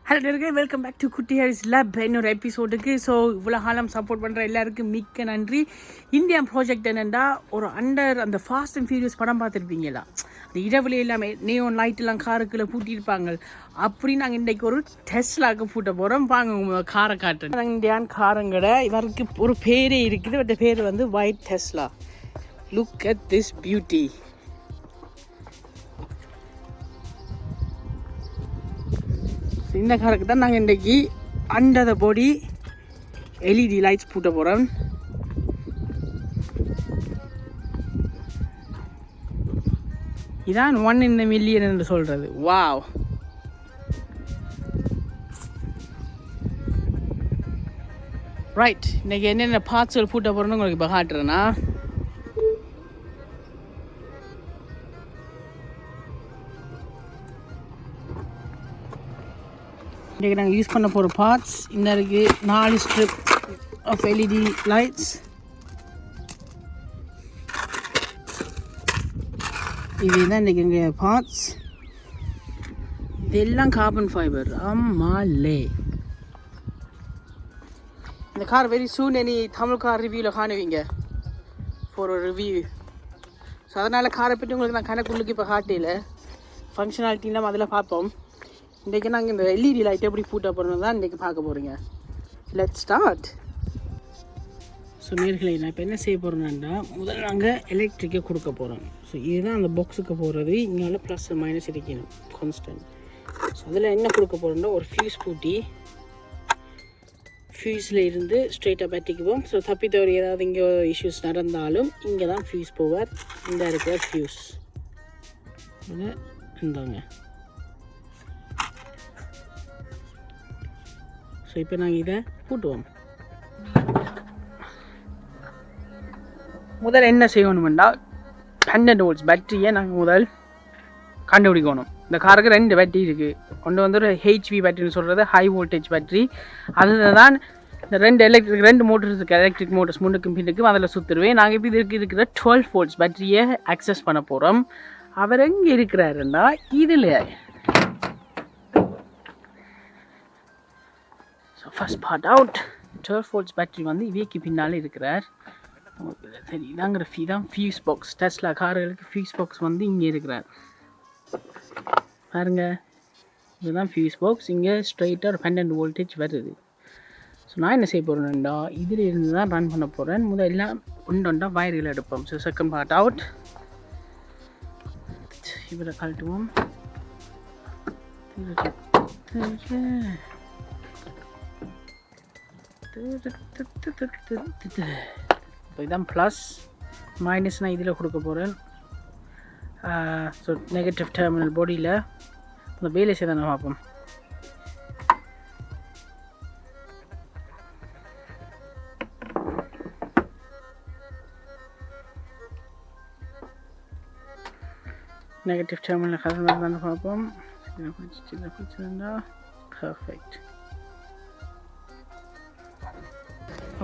Hello நேர்களே, welcome back to குட்டி Harris lab இன்னொரு எபிசோடுக்கு. ஸோ இவ்வளோ காலம் சப்போர்ட் பண்ணுற எல்லாருக்கும் மிக்க நன்றி. இந்தியா ப்ராஜெக்ட் என்னென்னா, ஒரு அந்த ஃபாஸ்ட் அண்ட் ஃபியூரியஸ் படம் பார்த்துருப்பீங்களா? அந்த இரவுல எல்லாமே நேயோன் லைட்டெல்லாம் காருக்குள்ளே பூட்டியிருப்பாங்க. அப்படி நாங்கள் இன்றைக்கு ஒரு டெஸ்லாவுக்கு பூட்ட போகிறோம். வாங்க காரை காட்டுறேன். இந்தியான் காரங்கடை இவருக்கு ஒரு பேரே இருக்குது. அந்த பேர் வந்து white Tesla. Look at this beauty. இந்த காருக்கு தான் நாங்கள் இன்றைக்கி under the body LED lights பூட்ட போகிறோம். இதான் 1 in a million என்று சொல்கிறது. வாவ்! ரைட், இன்றைக்கி என்னென்ன பார்ட்ஸ்கள் பூட்ட போகிறோன்னு உங்களுக்கு இப்போ காட்டுறேன்னா, இன்றைக்கி நாங்கள் யூஸ் பண்ண போகிற பார்ட்ஸ் இன்னும் இருக்குது. 4 ஸ்ட்ரிப் ஆஃப் எல்இடி லைட்ஸ். இதுதான் இன்றைக்கி எங்கள் பார்ட்ஸ். இதெல்லாம் கார்பன் ஃபைபர். ஆமாலே, இந்த car very soon any Tamil car ரிவ்யூவில் காணுவீங்க ஃபார் ஒரு ரிவ்யூ. ஸோ அதனால் காரை பற்றி உங்களுக்கு நான் கணக்குள்ளுக்கு இப்போ காட்டையில் ஃபங்க்ஷனாலிட்டிலாம் அதில் பார்ப்போம். இன்றைக்கி நாங்கள் இந்த எல்இடி லைட் எப்படி பூட்ட போகிறோம் தான் இன்றைக்கி பார்க்க போகிறீங்க. Let's start. ஸோ நேர்களை நான் இப்போ என்ன செய்ய போகிறோன்னா, முதல்ல நாங்கள் எலக்ட்ரிக்கை கொடுக்க போகிறோம். ஸோ இதுதான் அந்த பாக்ஸுக்கு போகிறது. இங்கே ப்ளஸ் மைனஸ் இருக்கணும் கான்ஸ்டன்ட். ஸோ அதில் என்ன கொடுக்க போகிறோம்னா, ஒரு ஃபியூஸ் பூட்டி ஃபியூஸில் இருந்து ஸ்ட்ரெயிட்டாக பேட்டிக்குவோம். ஸோ தப்பி தவறி ஏதாவது இங்கே இஷ்யூஸ் நடந்தாலும் இங்கே தான் ஃபியூஸ் போவார். இந்த இருக்கிற ஃபியூஸ் இருந்தாங்க. ஸோ இப்போ நாங்கள் இதை பூட்டுவோம். முதல் என்ன செய்யணுமெண்டா, 100 volts பேட்டரியை நாங்கள் முதல் கண்டுபிடிக்கணும். இந்த காருக்கு 2 பேட்டரி இருக்குது. ஒன்று வந்து ஒரு ஹெச்வி பேட்டரின்னு சொல்கிறது, ஹை வோல்டேஜ் பேட்டரி. அதில் தான் இந்த 2 மோட்டர்ஸ் இருக்குது, எலக்ட்ரிக் மோட்டர்ஸ் முன்னுக்கும் பின்னுக்கும் அதில் சுற்றுருவேன். நாங்கள் இப்போ இதுக்கு இருக்கிற 12 volts பேட்டரியை ஆக்சஸ் பண்ண போகிறோம். அவர் எங்கே இருக்கிறாருன்னா, இதில் first part out. 12 volts battery வந்து இவைக்கு பின்னால் இருக்கிறார். சரி, இதாங்கிற தான் ஃபியூஸ் பாக்ஸ். டெஸ்லா கார்களுக்கு ஃபியூஸ் பாக்ஸ் வந்து இங்கே இருக்கிறார் பாருங்க. இதுதான் ஃபியூஸ் பாக்ஸ். இங்கே ஸ்ட்ரைட்டாக ஒரு 12 voltage வருது. ஸோ நான் என்ன செய்ய போகிறேன்டா, இதில் இருந்து தான் ரன் பண்ண போகிறேன். முதல் எல்லாம் ஒன்றா வயர்கள் எடுப்போம். So second part out. இவரை கழட்டுவோம். இப்போ இதான் ப்ளஸ் மைனஸ் நான் இதில் கொடுக்க போகிறேன். ஸோ நெகட்டிவ் டெர்மினல் பாடியில் அந்த வேலை செய்ய தான் பார்ப்போம். நெகட்டிவ் டெர்மினல் கலந்து தான் பார்ப்போம். பர்ஃபெக்ட்.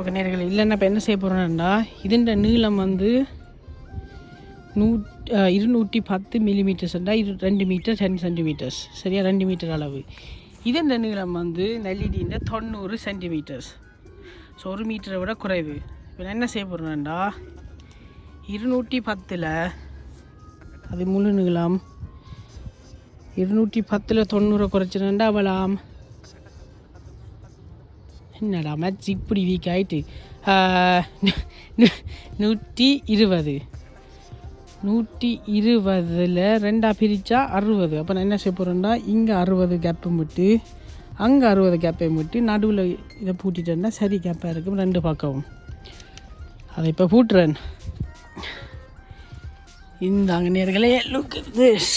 ஓகே நேர்கள், இல்லைன்னா இப்போ என்ன செய்ய போகிறோன்னா, இதன் நீளம் வந்து 210 மில்லிமீட்டர்ஸ்ண்டா 2 மீட்டர் 10 சென்டிமீட்டர்ஸ். சரியா, 2 மீட்டர் அளவு. இதன் நீளம் வந்து எல்இடின்ற 90 சென்டிமீட்டர்ஸ். ஸோ 1 மீட்டரை விட குறைவு. இப்போ நான் என்ன செய்ய போகிறேன்னா, 210ல் அது முழு நீளம் 210ல் 90 குறைச்சிருந்தா அவளாம். என்னடா மேட்ச் இப்படி வீக் ஆகிட்டு. 120 2 பிரித்தா 60. அப்போ நான் என்ன செய்ய போகிறேன்னா, இங்கே 60 கேப்பை விட்டு அங்கே 60 கேப்பை விட்டு நடுவில் இதை பூட்டிட்டேன்னா சரி கேப்பாக இருக்கும் 2 பக்கமும். அதை இப்போ பூட்டுறேன். இந்தாங்க நேர்களே, லுக் அட் திஸ்.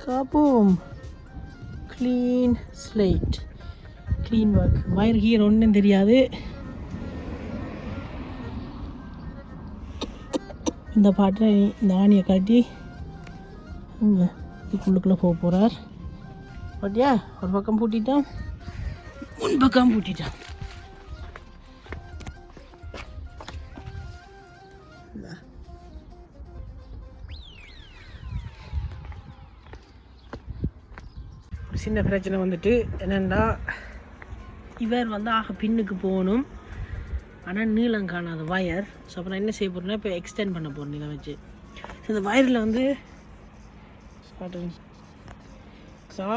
காப்போம். Clean slate, clean work. Wire here ஒன்றும் தெரியாது. இந்த பாட்டை இந்த ஆணியை காட்டி இதுக்குள்ளுக்குள்ளே போக போகிறார். பட்டியா, ஒரு பக்கம் பூட்டிட்டான், முன் பக்கம் பூட்டிட்டான். சின்ன பிரச்சனை வந்துட்டு என்னென்னா இவர் வந்து பின்னுக்கு போகணும், ஆனால் நீளம் காணாத வயர். ஸோ அப்போ நான் என்ன செய்ய போகிறேன்னா இப்போ எக்ஸ்டெண்ட் பண்ண போகிறேன் இதை வச்சு. ஸோ இந்த வயரில் வந்து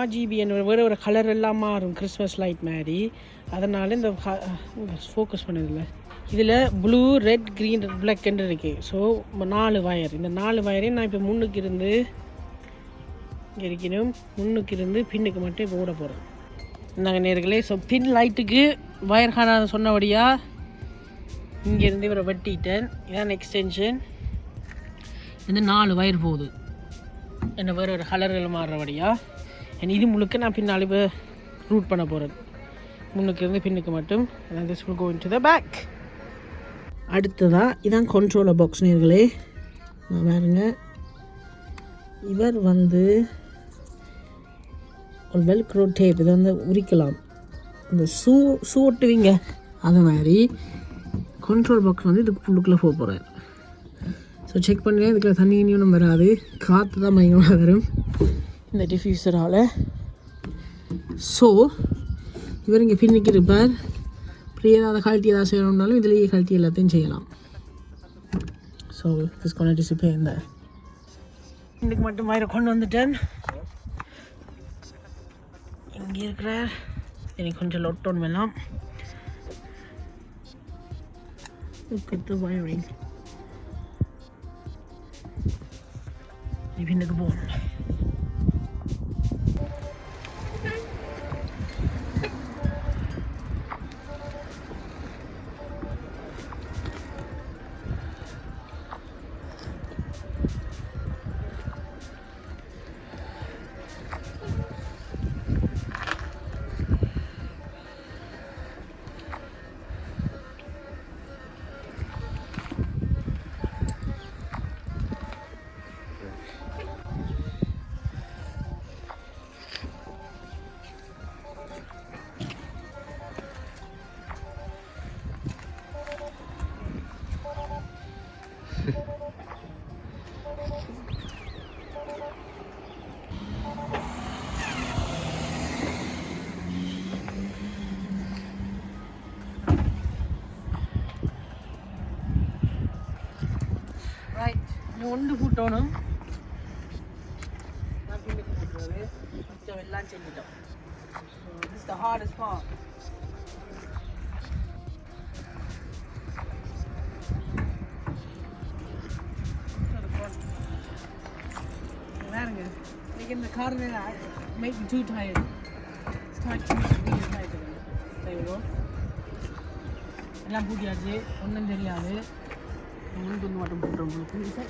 RGB வேறு ஒரு கலர் எல்லாம் மாறும், கிறிஸ்மஸ் லைட் மாதிரி. அதனால் இந்த ஃபோக்கஸ் பண்ணதில்லை. இதில் ப்ளூ, ரெட், க்ரீன், பிளாக் இருக்குது. So 4 wire. இந்த 4 வயரையும் நான் இப்போ முன்னுக்கு இருந்து இங்கே இருக்கணும், முன்னுக்கு இருந்து பின்னுக்கு மட்டும் இப்போ ஓட போகிறேன். நாங்கள் நேர்களே. ஸோ பின் லைட்டுக்கு வயர் காணாத சொன்னபடியாக இங்கேருந்து இவரை வெட்டிட்டேன். இதான் எக்ஸ்டென்ஷன். இந்த 4 வயர் போகுது, என்ன வேறு ஒரு கலர்கள் மாறுறபடியாக. இது முழுக்க நான் பின்னால் இப்போ ரூட் பண்ண போகிறேன், முன்னுக்கு இருந்து பின்னுக்கு மட்டும். This will go into the back. அடுத்ததாக இதான் கண்ட்ரோலர் பாக்ஸ் நேர்களே. நான் பாருங்க, இவர் வந்து ஒரு வெல்க்ரோ டேப், இதை வந்து உரிக்கலாம், இந்த ஷூ ஒட்டுவீங்க அது மாதிரி. கண்ட்ரோல் பாக்ஸ் வந்து இதுக்கு உள்ளுக்குள்ளே போக போகிறேன். ஸோ செக் பண்ணுங்கள், இதுக்குள்ள தண்ணி இன்னும் வராது, காற்று தான் பயங்கரமாக வரும் இந்த டிஃப்யூசரால். ஸோ இவர் இங்கே பின்னுக்கு இருப்பார். இப்படி ஏதாவது கழட்டி ஏதாவது செய்யணும்னாலும் இதுலேயே கழட்டி எல்லாத்தையும் செய்யலாம். ஸோ திஸ் கொண்டு டிசிப்பே இந்த இதுக்கு மட்டும் வயிறு கொண்டு வந்துட்டேன். இங்கே இருக்கிற எனக்கு கொஞ்சம் லொட்டோன் வேலாம். வயரிங் பின்னுக்கு போகணும். ஒன்று கூட்டணும், எல்லாம் செஞ்சிட்டோம். This is the hardest part. பாருங்க, இந்த car make me too tired. It's time to make me tired. சரிங்களா, எல்லாம் பூட்டியாச்சு, ஒன்றும் தெரியாது. முழுந்து மட்டும் போட்டுறோம் உங்களுக்கு.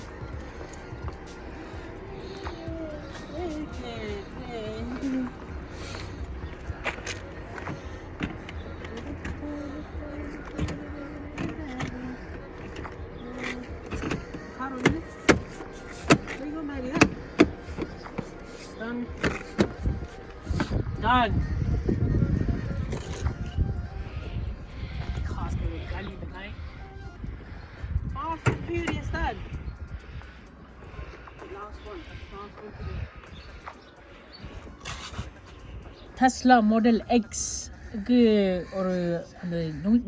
Done. खास कर गाली बताएं, fast and furious done. Last one, Tesla Model X க்கு ஒரு அந்த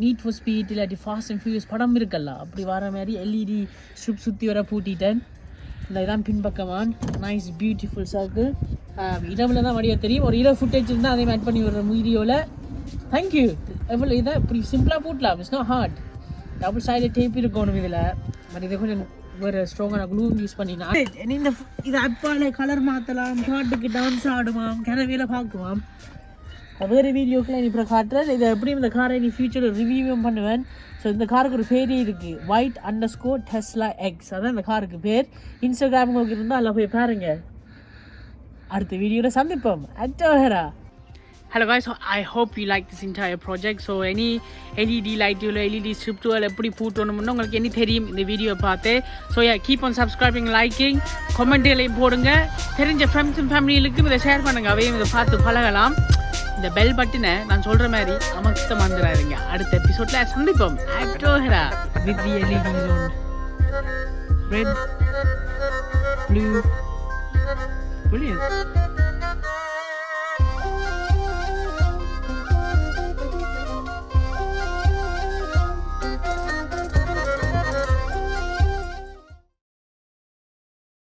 நீட் ஃபார் ஸ்பீட் இல்லாட்டி ஃபாஸ்ட் அண்ட் ஃபியூரியஸ் படம் இருக்குல்ல, அப்படி வர மாதிரி எல்இடி ஸ்ட்ரிப் சுற்றி வர பூட்டிட்டேன். இந்த இதான் பின்பக்கமான் நைஸ் பியூட்டிஃபுல் சர்க்கிள். இரவில் தான் வழியாக தெரியும். ஒரு இரவு ஃபுட்டேஜ் இருந்தால் அதையும் ஆட் பண்ணி விடுற வீடியோவில். தேங்க்யூ. எவ்வளோ இதை இப்படி சிம்பிளாக போட்டலாம், இட்ஸ் நாட் ஹார்ட். டபுள் சைடில் டேப் இருக்கணும் இதில். பட் இதை கொஞ்சம் வேறு ஸ்ட்ராங்கான க்ளூ யூஸ் பண்ணினா இந்த இதை அப்பால் கலர் மாற்றலாம், பாட்டுக்கு டான்ஸ் ஆடுமாம், கிணவியில் பார்க்குவாம். வேறு வீடியோக்கில் நீ இப்போ காட்டுறேன். இதை எப்படியும் இந்த காரை நீ ஃபியூச்சரில் ரிவ்யூவும் பண்ணுவேன். ஸோ இந்த காருக்கு ஒரு பேரே இருக்குது, white_Tesla X. அதான் இந்த காருக்கு பேர். இன்ஸ்டாகிராம் உங்களுக்கு இருந்தால் அதில் போய் பாருங்கள். அடுத்த வீடியோவில் சந்திப்போம். அட்டோஹரா. Hello guys, so I hope you like this entire project. So any LED light or LED strip to எப்படி போடணும்னு உங்களுக்கு என்ன தெரியும் இந்த வீடியோ பார்த்து. So yeah, keep on subscribing, liking, comment எல்லாம் போடுங்க. தெரிஞ்ச ஃப்ரெண்ட்ஸ் அண்ட் ஃபேமிலிகளுக்கு இதை ஷேர் பண்ணுங்க, அவையும் இதை பார்த்து பழகலாம். இந்த பெல் பட்டனை நான் சொல்கிற மாதிரி அமர்த்த மறந்துடாதீங்க. அடுத்த எபிசோடில் சந்திப்போம். அட்டோஹரா with the LEDs on red, blue, brilliant.